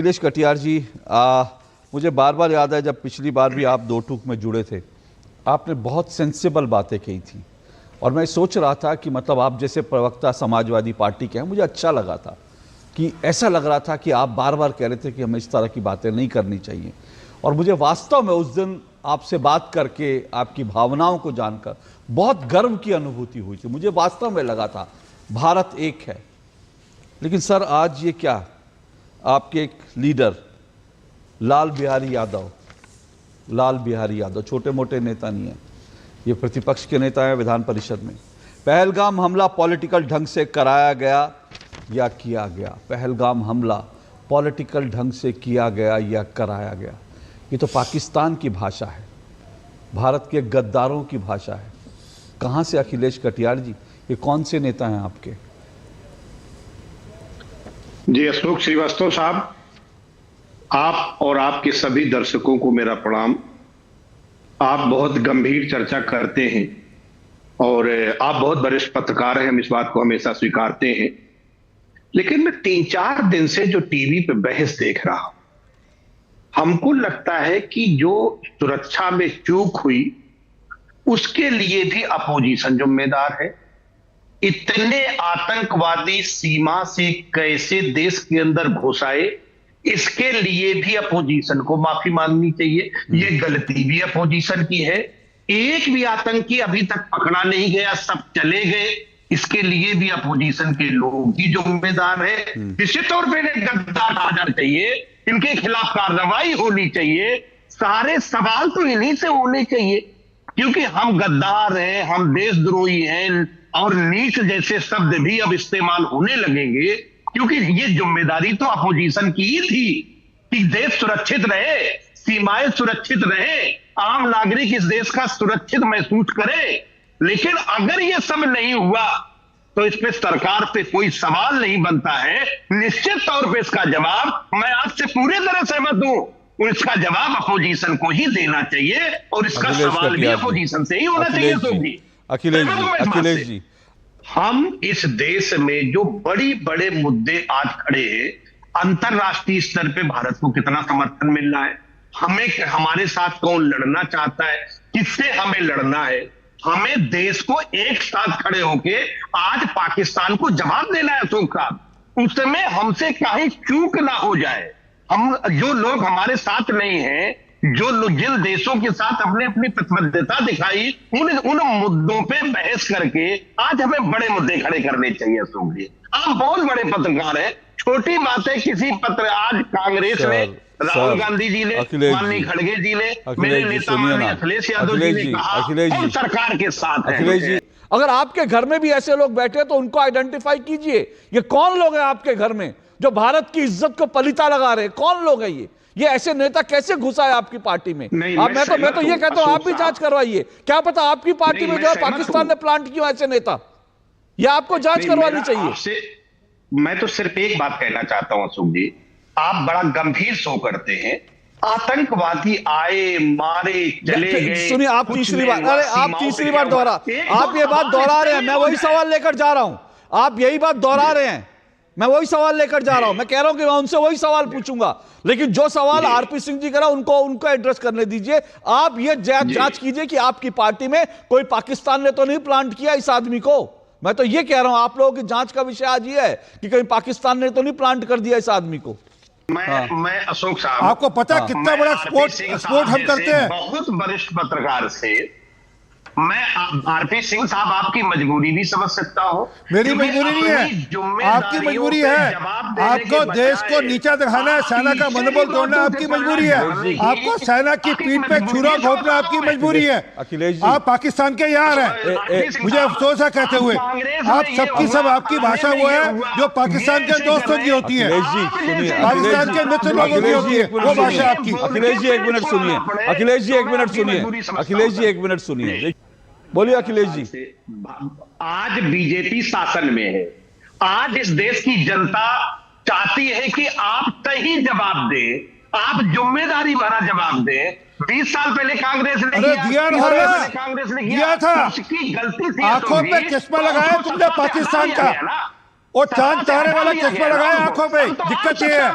अखिलेश कटियार जी, मुझे बार बार याद है जब पिछली बार भी आप दो टूक में जुड़े थे, आपने बहुत सेंसिबल बातें कही थी और मैं सोच रहा था कि मतलब आप जैसे प्रवक्ता समाजवादी पार्टी के हैं, मुझे अच्छा लगा था कि ऐसा लग रहा था कि आप बार बार कह रहे थे कि हमें इस तरह की बातें नहीं करनी चाहिए। और मुझे वास्तव में उस दिन आपसे बात करके आपकी भावनाओं को जानकर बहुत गर्व की अनुभूति हुई थी। मुझे वास्तव में लगा था भारत एक है। लेकिन सर, आज ये क्या, आपके एक लीडर लाल बिहारी यादव छोटे मोटे नेता नहीं है, ये प्रतिपक्ष के नेता हैं विधान परिषद में। पहलगाम हमला पॉलिटिकल ढंग से कराया गया या किया गया? पहलगाम हमला पॉलिटिकल ढंग से किया गया या कराया गया? ये तो पाकिस्तान की भाषा है, भारत के गद्दारों की भाषा है। कहां से अखिलेश कटियार जी, ये कौन से नेता हैं आपके? जी अशोक श्रीवास्तव साहब, आप और आपके सभी दर्शकों को मेरा प्रणाम। आप बहुत गंभीर चर्चा करते हैं और आप बहुत वरिष्ठ पत्रकार हैं, हम इस बात को हमेशा स्वीकारते हैं। लेकिन मैं 3-4 दिन से जो टीवी पे बहस देख रहा हूं, हमको लगता है कि जो सुरक्षा में चूक हुई उसके लिए भी अपोजिशन जिम्मेदार है। इतने आतंकवादी सीमा से कैसे देश के अंदर घुस आए, इसके लिए भी अपोजिशन को माफी मांगनी चाहिए। ये गलती भी अपोजिशन की है। एक भी आतंकी अभी तक पकड़ा नहीं गया, सब चले गए, इसके लिए भी अपोजिशन के लोग ही जिम्मेदार है। निश्चित तौर पर गद्दार आ जाना चाहिए, इनके खिलाफ कार्रवाई होनी चाहिए। सारे सवाल तो इन्हीं से होने चाहिए, क्योंकि हम गद्दार हैं, हम देशद्रोही हैं और नीच जैसे शब्द भी अब इस्तेमाल होने लगेंगे, क्योंकि ये जिम्मेदारी तो अपोजिशन की ही थी कि देश सुरक्षित रहे, सीमाएं सुरक्षित रहे, आम नागरिक इस देश का सुरक्षित महसूस करे। लेकिन अगर ये सब नहीं हुआ तो इस पे सरकार पे कोई सवाल नहीं बनता है। निश्चित तौर पे इसका जवाब, मैं आपसे पूरी तरह सहमत हूं, और इसका जवाब अपोजिशन को ही देना चाहिए और इसका सवाल भी अपोजिशन से ही होना चाहिए। अखिलेश जी, हम इस देश में जो बड़े मुद्दे आज खड़े हैं, अंतरराष्ट्रीय स्तर पे भारत को कितना समर्थन मिल रहा है, हमें हमारे साथ कौन लड़ना चाहता है, किससे हमें लड़ना है, हमें देश को एक साथ खड़े होके आज पाकिस्तान को जवाब देना है। अशोक साहब, उस समय हमसे कहीं चूक ना हो जाए। हम जो लोग हमारे साथ नहीं हैं, जिन देशों के साथ हमने अपनी प्रतिबद्धता दिखाई, उन मुद्दों पे बहस करके आज हमें बड़े मुद्दे खड़े करने चाहिए। अशोक जी, आप बहुत बड़े पत्रकार हैं, छोटी बातें किसी पत्र, आज कांग्रेस ने, राहुल गांधी जी ने, माननीय खड़गे जी ने, मेरे नेता माननीय अखिलेश यादव जी ने कहा हम सरकार के साथ हैं। अखिलेश जी, अगर आपके घर में भी ऐसे लोग बैठे तो उनको आइडेंटिफाई कीजिए। ये कौन लोग हैं आपके घर में जो भारत की इज्जत को पलीता लगा रहे हैं? कौन लोग हैं ये ऐसे नेता कैसे घुसा है आपकी पार्टी में? मैं तो ये कहता हूं आप भी जांच करवाइए। क्या पता आपकी पार्टी में जो है पाकिस्तान ने प्लांट किया ऐसे नेता, ये आपको जांच करवानी चाहिए। मैं तो सिर्फ एक बात कहना चाहता हूं अशोक जी, आप बड़ा गंभीर शो करते हैं। आतंकवादी आए, मारे, चले गए। सुनिए, आप तीसरी बार, अरे आप तीसरी बार दोहरा, आप ये बात दोहरा रहे हैं। मैं वही सवाल लेकर जा रहा हूं, आप यही बात दोहरा रहे हैं। मैं वही सवाल लेकर जा रहा हूं, मैं कह रहा हूं कि मैं उनसे वही सवाल पूछूंगा, लेकिन जो सवाल आरपी सिंह जी करा उनको एड्रेस करने दीजिए। आप ये जांच कीजिए कि आपकी पार्टी में कोई पाकिस्तान ने तो नहीं प्लांट किया इस आदमी को। मैं तो ये कह रहा हूं, आप लोगों की जांच का विषय आज ये है कि कहीं पाकिस्तान ने तो नहीं प्लांट कर दिया इस आदमी को। मैं अशोक साहब, आपको पता है कितना बड़ा स्पोर्ट हम करते हैं? बहुत वरिष्ठ पत्रकार से मैं आरपी सिंह साहब आपकी मजबूरी भी समझ सकता हूं। मेरी मजबूरी नहीं है, आपकी मजबूरी है। आपको देश को नीचा दिखाना है, सेना का मनोबल तोड़ना आपकी मजबूरी है, आपको सेना की पीठ पे छुरा घोंपना आपकी मजबूरी है। आप पाकिस्तान के यार हैं, मुझे अफसोस है कहते हुए। आप सबकी सब आपकी भाषा वो है जो पाकिस्तान के दोस्तों की होती है, पाकिस्तान के मित्र लोगों की होती है, वो भाषा आपकी। अखिलेश जी एक मिनट सुनिए, अखिलेश जी एक मिनट सुनिए, अखिलेश जी एक मिनट सुनिए, बोलिए अखिलेश जी। आज बीजेपी शासन में है, आज इस देश की जनता चाहती है कि आप सही जवाब दें, आप जिम्मेदारी भरा जवाब दें। 20 साल पहले कांग्रेस ने किया था, उसकी गलती थी। आंखों पे चश्मा लगाया तुमने पाकिस्तान का, और चांद तारे वाला चश्मा लगाया आंखों पे। दिक्कत ये है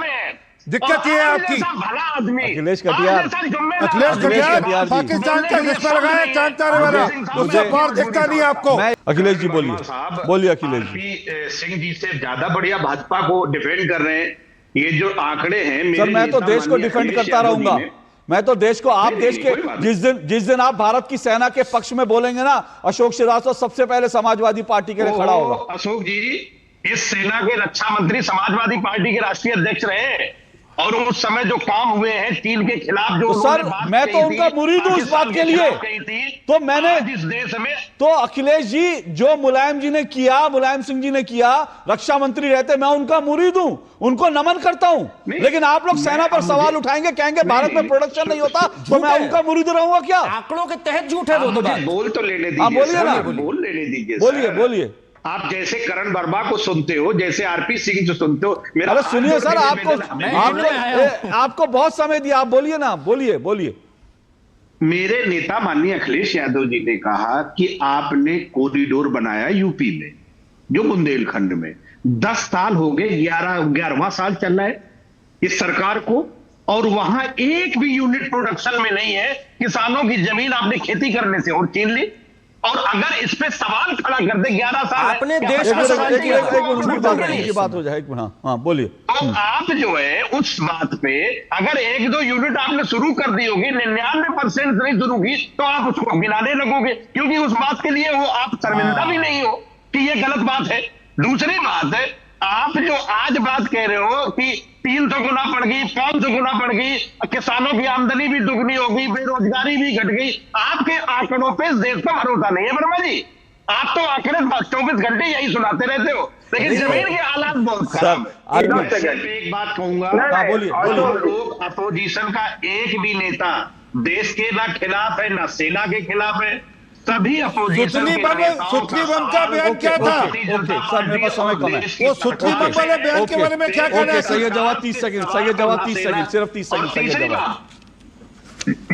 दिक्कत ये है आपकी। भला आदमी अखिलेश कटियार, अखिलेश कटियार पाकिस्तान का चश्मा लगाया चांद तारे वाला, उससे बाहर दिखता नहीं आपको। अखिलेश जी बोलिए, बोलिए अखिलेश जी। सिंह जी से ज्यादा बढ़िया भाजपा को डिफेंड कर रहे हैं। ये जो आंकड़े हैं, सर मैं तो देश को डिफेंड करता रहूंगा, मैं तो देश को, आप देश के जिस दिन आप भारत की सेना के पक्ष में बोलेंगे ना, अशोक श्रीवास्तव सबसे पहले समाजवादी पार्टी के लिए खड़ा होगा। अशोक जी इस सेना के रक्षा मंत्री समाजवादी पार्टी के राष्ट्रीय अध्यक्ष रहे, और उस समय जो काम हुए हैं चीन के खिलाफ, जो तो सर मैं तो उनका मुरीद हूं इस बात के लिए। तो मैंने इस देश में, तो अखिलेश जी जो मुलायम जी ने किया, मुलायम सिंह जी ने किया रक्षा मंत्री रहते, मैं उनका मुरीद हूं, उनको नमन करता हूं। लेकिन आप लोग सेना पर सवाल उठाएंगे, कहेंगे भारत में प्रोडक्शन नहीं होता, तो मैं उनका मुरीद रहूंगा क्या? आंकड़ों के तहत झूठ है वो तो बात। बोल तो लेने हाँ बोलिए ना, बोल लेने दीजिए, बोलिए बोलिए। आप जैसे करण वर्मा को सुनते हो, जैसे आरपी सिंह को सुनते हो, मेरा अरे सुनिए सर, आपको बहुत समय दिया, आप बोलिए ना, बोलिए बोलिए। मेरे नेता माननीय अखिलेश यादव जी ने कहा कि आपने कॉरिडोर बनाया यूपी में, जो बुंदेलखंड में 10 साल हो गए, 11वां साल चल रहा है इस सरकार को, और वहां एक भी यूनिट प्रोडक्शन में नहीं है। किसानों की जमीन आपने खेती करने से और छीन ली, और अगर इस पे सवाल खड़ा कर दे 11 साल अपने देश में सवाल किया, एक बात हो जाए, हाँ बोलिए। तो आप जो है उस बात पे अगर 1-2 यूनिट आपने शुरू कर दी होगी, 99% नहीं शुरू की, तो आप उसको गिनाने लगोगे, क्योंकि उस बात के लिए वो आप शर्मिंदा भी नहीं हो कि ये गलत बात है। दूसरी बात है, आप जो आज बात कह रहे हो कि 300 गुना बढ़ गई, 500 गुना बढ़ गई, किसानों की आमदनी भी दुगनी हो गई, बेरोजगारी भी घट गई, आपके आंकड़ों पे देश का भरोसा नहीं है वर्मा जी। आप तो आंकड़े 24 घंटे यही सुनाते रहते हो, लेकिन जमीन के हालात बहुत खराब है। एक बात कहूंगा, लोग अपोजिशन का एक भी नेता देश के ना खिलाफ है ना सेना के खिलाफ है, सभी अपोजिशन सुतली बम का बयान क्या था? सर मेरे पास समय कम है। वो सुतली बम वाले बयान के बारे में क्या कहना है? सही जवाब 30 सेकंड, सही जवाब 30 सेकंड, सिर्फ 30 सेकंड, सही जवाब।